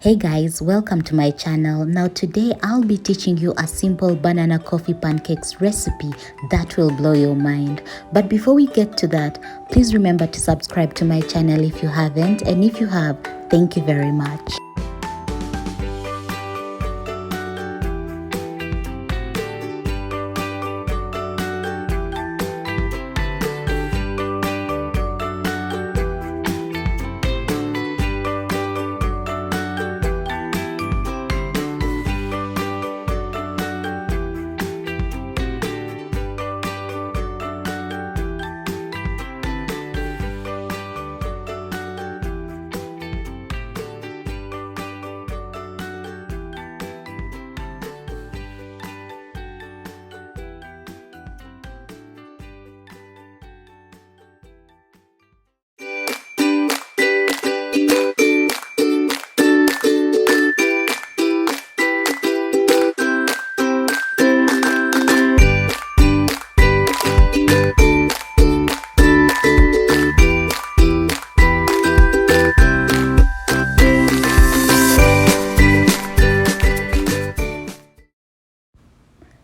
Hey guys, welcome to my channel. Now today I'll be teaching you a simple banana coffee pancakes recipe that will blow your mind. But before we get to that, please remember to subscribe to my channel if you haven't, and if you have, thank you very much.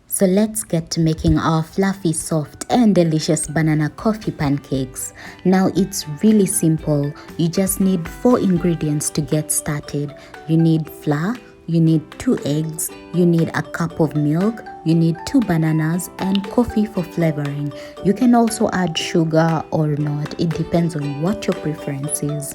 So let's get to making our fluffy, soft and delicious banana coffee pancakes. Now it's really simple. You just need 4 ingredients to get started. You need flour, you need 2 eggs, you need a cup of milk, you need 2 bananas and coffee for flavoring. You can also add sugar or not. It depends on what your preference is.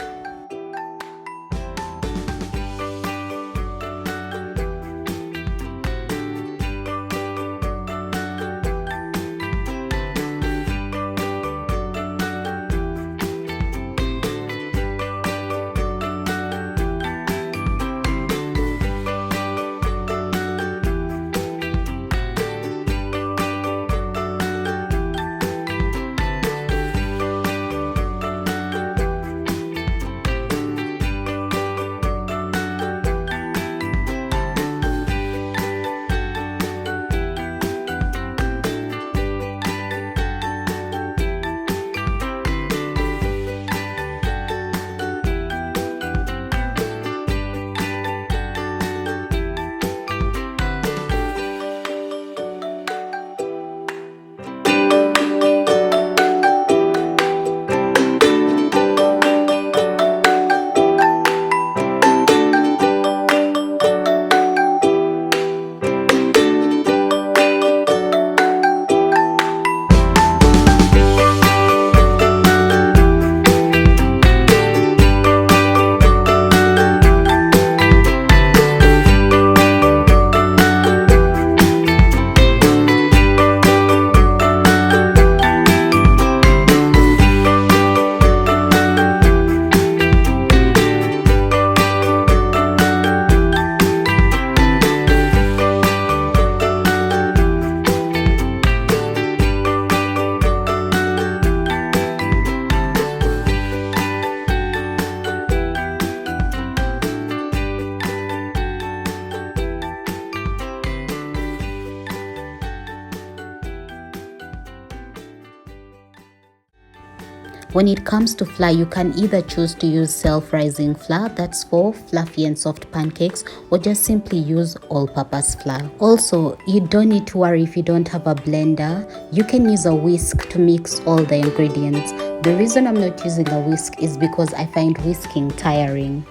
When it comes to flour, you can either choose to use self-rising flour, that's for fluffy and soft pancakes, or just simply use all-purpose flour. Also, you don't need to worry if you don't have a blender. You can use a whisk to mix all the ingredients. The reason I'm not using a whisk is because I find whisking tiring.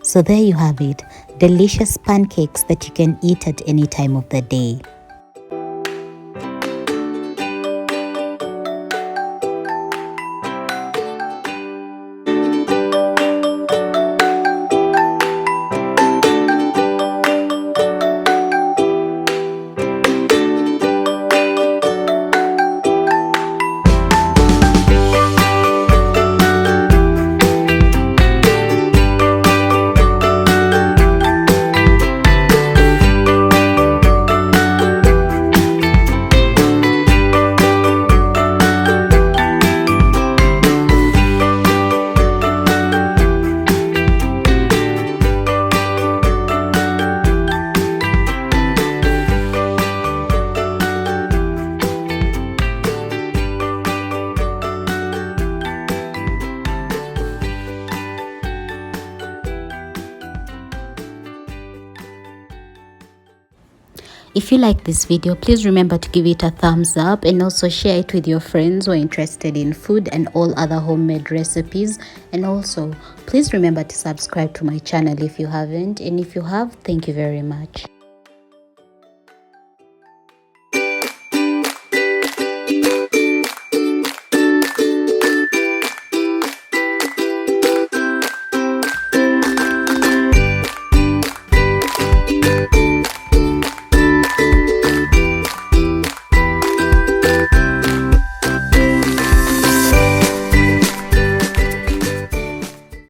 So there you have it, delicious pancakes that you can eat at any time of the day. If you like this video, please remember to give it a thumbs up and also share it with your friends who are interested in food and all other homemade recipes. And also, please remember to subscribe to my channel if you haven't, and if you have, thank you very much.